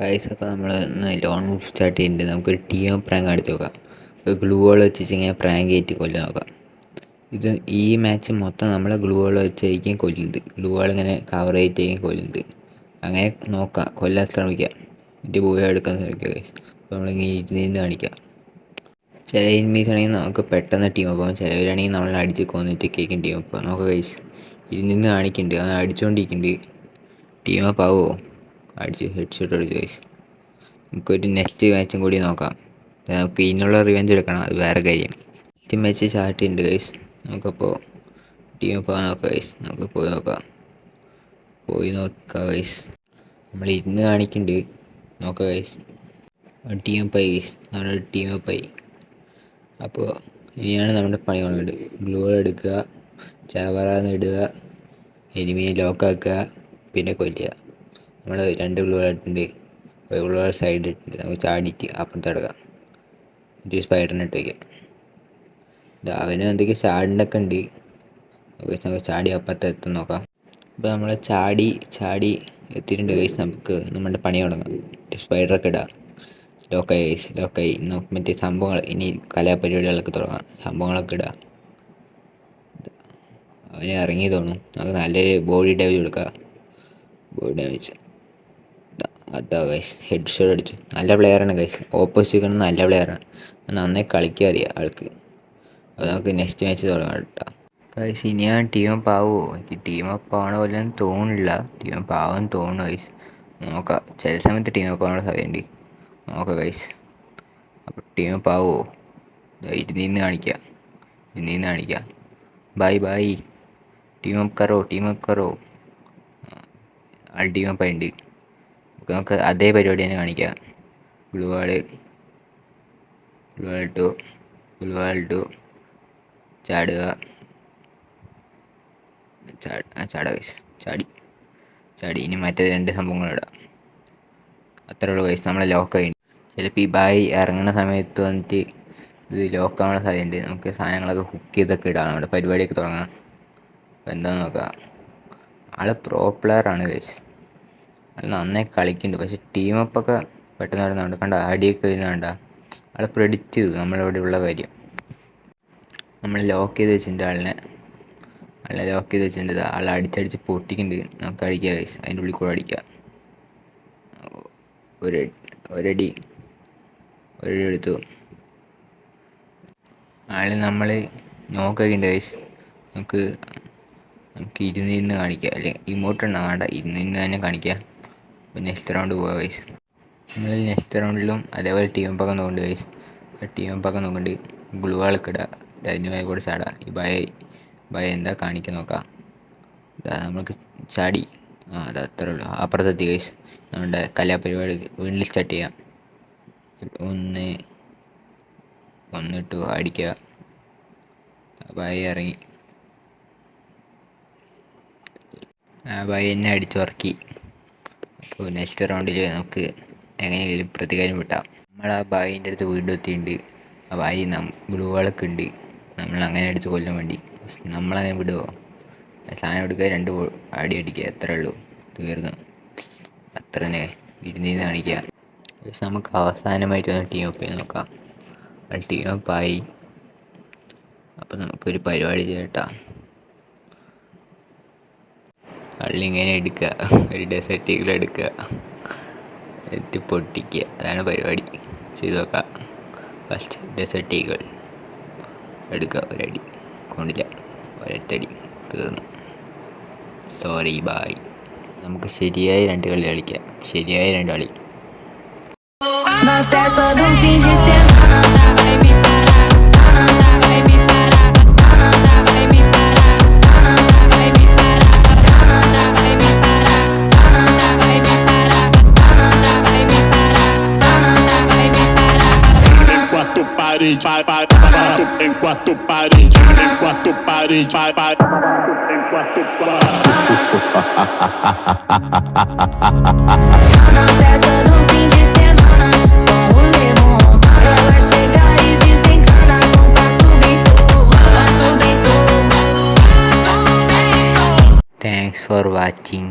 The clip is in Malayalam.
ഗൈസ്, അപ്പോൾ നമ്മൾ ഇന്ന് ലോൺ സ്റ്റാർട്ട് ചെയ്യുന്നുണ്ട്. നമുക്കൊരു ടീം പ്രാങ്ക് അടിച്ച് നോക്കാം. ഗ്ലൂ വാൾ വെച്ചിട്ട് ഇങ്ങനെ പ്രാങ്ക് ചെയ്തിട്ട് കൊല്ലാൻ നോക്കാം. ഈ മാച്ച് മൊത്തം നമ്മൾ ഗ്ലൂ വാൾ വെച്ചായിരിക്കും കൊല്ലുന്നത്. ഗ്ലൂ വാൾ ഇങ്ങനെ കവർ ചെയ്തിട്ടായിരിക്കും കൊല്ലുന്നത്. അങ്ങനെ നോക്കാം, കൊല്ലാൻ ശ്രമിക്കാം. എന്നിട്ട് പോയി എടുക്കാൻ ശ്രമിക്കുക ഗൈസ്. അപ്പോൾ നമ്മളിങ്ങനെ ഇരുന്ന് കാണിക്കാം. ചില എനിമീസ് ആണെങ്കിൽ നമുക്ക് പെട്ടെന്ന് ടീം പോകാം, ചിലവരാണെങ്കിൽ നമ്മൾ അടിച്ച് കൊന്നിട്ട് കേൾക്കും ടീം അപ്പോൾ നോക്കാം ഗൈസ്. ഇരുന്ന് കാണിക്കുന്നുണ്ട്, അവൻ അടിച്ചുകൊണ്ടിരിക്കുന്നുണ്ട്. ടീം അപ്പ് ആവുമോ? അടിച്ച് ഹെഡ് ഷോട്ട് അടിച്ചു ഗൈസ്. നമുക്കൊരു നെക്സ്റ്റ് മാച്ചും കൂടി നോക്കാം. നമുക്ക് ഇതിനുള്ള റിവെഞ്ച് എടുക്കണം, അത് വേറെ കാര്യം. നെക്സ്റ്റ് മാച്ച് സ്റ്റാർട്ട് ചെയ്യുന്നുണ്ട് ഗൈസ്. നമുക്കപ്പോൾ ടീം അപ്പ് ആവാൻ നോക്കാം ഗൈസ്. നമുക്ക് പോയി നോക്കാം ഗൈസ്. നമ്മൾ ഇരുന്ന് കാണിക്കുന്നുണ്ട്, നോക്കാം ഗൈസ്. ടീം അപ്പായി ഗൈസ്, നമ്മുടെ ടീം അപ്പായി. അപ്പോൾ ഇനിയാണ് നമ്മുടെ പണി കൊണ്ടുണ്ട്. ഗ്ലൂ എടുക്കുക, ചവറാന്ന് ഇടുക, എനിമിയെ ലോക്കാക്കുക, പിന്നെ കൊല്ലുക. നമ്മൾ 2 ഗ്ലൂ ഇട്ടിട്ടുണ്ട്, ഒരു ഗ്ലൂ സൈഡ് ഇട്ടിട്ടുണ്ട്. നമുക്ക് ചാടിയിട്ട് അപ്പുറത്ത് കിടക്കാം. എന്നിട്ട് സ്പൈഡറിനെ ഇട്ട് വയ്ക്കാം. അവന് എന്തൊക്കെ ചാടിൻ്റെയൊക്കെ ഉണ്ട്. നമുക്ക് ചാടി അപ്പുറത്ത് എത്താൻ നോക്കാം. അപ്പോൾ നമ്മൾ ചാടി എത്തിയിട്ടുണ്ട് ഗൈസ്. നമുക്ക് നമ്മുടെ പണി തുടങ്ങാം. സ്പൈഡറൊക്കെ ഇടാം. ലോക്കായി ഗൈസ്, ലോക്കായി. നമുക്ക് മറ്റേ സംഭവങ്ങൾ ഇനി കലാപരിപാടികളൊക്കെ തുടങ്ങാം. സംഭവങ്ങളൊക്കെ ഇടുക. അവന് ഇറങ്ങി തോന്നും. നമുക്ക് നല്ലൊരു ബോഡി ഡാമേജ് കൊടുക്കുക. ബോഡി ഡാമേജ് അതാ ഗൈസ്, ഹെഡ് ഷോട്ട് അടിച്ചു. നല്ല പ്ലെയറാണ് ഗൈസ്, ഓപ്പോസിറ്റ് നല്ല പ്ലെയറാണ്. നന്നായി കളിക്കാൻ അറിയാം ആൾക്ക്. അപ്പോൾ നമുക്ക് നെക്സ്റ്റ് മാച്ച് തുടങ്ങാം കേട്ടോ ഗൈസ്. ഇനി ഞാൻ ടീം അപ്പ് ആവുമോ? എനിക്ക് ടീം അപ്പ് ആവണ പോലെ ഒന്നും തോന്നുന്നില്ല. ടീം അപ്പ് ആവാൻ തോന്നുന്നു ഗൈസ്. നോക്കാം, ചില സമയത്ത് ടീം അപ്പ് ആവാനുള്ള സാധ്യതയുണ്ട്. നോക്കാം ഗൈസ്. അപ്പോൾ ടീം അപ്പ് ആവുമോ? ഇരുന്ന് കാണിക്കാം. ബൈ ടീം അപ്പ് കറോ. ആൾ ടീം അപ്പ് ആയിട്ടുണ്ട്. നമുക്ക് അതേ പരിപാടി തന്നെ കാണിക്കാം. ഗ്ലൂ വാൾ ഇട്ടു, ചാടുക ഗൈസ്. ചാടി ഇനി മറ്റേ 2 സംഭവങ്ങളിടാം. അത്രേ ഉള്ളൂ ഗൈസ്, നമ്മളെ ലോക്കായി. ചിലപ്പോൾ ഈ ബായ് ഇറങ്ങുന്ന സമയത്ത് വന്നിട്ട് ഇത് ലോക്കാവാനുള്ള സാധ്യതയുണ്ട്. നമുക്ക് സാധനങ്ങളൊക്കെ ഹുക്ക് ചെയ്തൊക്കെ ഇടാം, നമ്മുടെ പരിപാടിയൊക്കെ തുടങ്ങാം. അപ്പോൾ എന്താണെന്ന് നോക്കാം. ആൾ പ്രോ പ്ലെയറാണ് ഗൈസ്, ആൾ നന്നായി കളിക്കുന്നുണ്ട്. പക്ഷേ ടീം അപ്പൊക്കെ പെട്ടെന്ന് വരുന്നുണ്ട്. കണ്ട അടിയൊക്കെ വരുന്നുണ്ട. ആൾ പ്രെഡിക്റ്റ് ചെയ്തു നമ്മളിവിടെ ഉള്ള കാര്യം. നമ്മൾ ലോക്ക് ചെയ്ത് വെച്ചിട്ടുണ്ട് ആളെ ലോക്ക് ചെയ്ത് വെച്ചിട്ടുണ്ട്. ആളെ അടിച്ചടിച്ച് പൊട്ടിക്കുന്നുണ്ട്. നമുക്ക് അടിക്കുക ഗൈസ്, അതിൻ്റെ ഉള്ളിൽ കൂടെ അടിക്കുക. ഒരടി എടുത്തു. ആളെ നമ്മൾ നോക്കുന്നുണ്ട് ഗൈസ്. നമുക്ക് ഇരുന്ന് കാണിക്കാം. അല്ലെങ്കിൽ ഇമോട്ട് ഉണ്ടാ വേണ്ട, ഇരുന്ന് തന്നെ കാണിക്കാം. അപ്പോൾ നെക്സ്റ്റ് റൗണ്ട് പോവാം ഗൈസ്. നമ്മൾ നെക്സ്റ്റ് റൗണ്ടിലും അതേപോലെ ടീം അപ്പൊക്കെ നോക്കുന്നുണ്ട് ഗൈസ്. ടീം അപ്പൊക്കെ നോക്കുന്നുണ്ട്. ഗ്ലൂ വാളൊക്കെ ഇടുക, അതിനുമായി കൂടെ ചാടുക. ഈ ഭയ എന്താ കാണിക്കാൻ നോക്കാം. നമുക്ക് ചാടി അത് അത്രേ ഉള്ളൂ. അപ്പുറത്തെത്തി ഗൈസ്. നമ്മുടെ കലാപരിപാടി വീണ്ടും സ്റ്റാർട്ട് ചെയ്യാം. ഒന്നിട്ടു അടിക്കുക. ഭയ ഇറങ്ങി. ഭയ എന്നെ അടിച്ചുറക്കി. അപ്പോൾ നെക്സ്റ്റ് റൗണ്ടിൽ നമുക്ക് എങ്ങനെയെങ്കിലും പ്രതികാരം വിട്ടാം. നമ്മൾ ആ ബായിൻ്റെ അടുത്ത് വീണ്ടും എത്തിയിട്ടുണ്ട്. ആ ബായി ഗ്ലൂ വാളൊക്കെ ഉണ്ട്. നമ്മളങ്ങനെ അടിച്ച് കൊല്ലാൻ വേണ്ടി. നമ്മളങ്ങനെ വിടുമോ? സാധനം എടുക്കുക, 2 അടി അടിക്കുക, അത്രേ ഉള്ളൂ, തീർന്നു. അത്ര തന്നെ ഇരുന്ന് കാണിക്കുക. പക്ഷെ നമുക്ക് അവസാനമായിട്ട് ഒന്ന് ടീം അപ്പ് ചെയ്ത് നോക്കാം. ടീം അപ്പായി. അപ്പോൾ നമുക്കൊരു പരിപാടി ചെയ്യട്ടാ. അള്ളിങ്ങനെ എടുക്കുക, ഒരു ഡെസേർട്ട് ഈഗിൾ എടുക്കുക, എന്നിട്ട് പൊട്ടിക്കുക. അതാണ് പരിപാടി. ചെയ്ത് നോക്കാം. ഫസ്റ്റ് ഡെസേർട്ട് ഈഗിൾ എടുക്കുക. ഒരടി കൊണ്ടില്ല, ഒരൊറ്റടി, തീർന്നു. Sorry bye. നമുക്ക് ശരിയായ 2 കളി കളിക്കാം. ശരിയായ 2 കളി. Na festa do fim de semana, nada vai me parar, nada vai me parar, nada vai me parar, nada vai me parar, nada vai me parar, nada vai me parar, nada vai me parar, nada vai me parar. Em 4 paredes, vai, em 4 paredes, em 4 paredes, vai, em 4 paredes. Na festa do fim de semana, só o limão. Ela chega e desencana, não passo bem sou. Thanks for watching.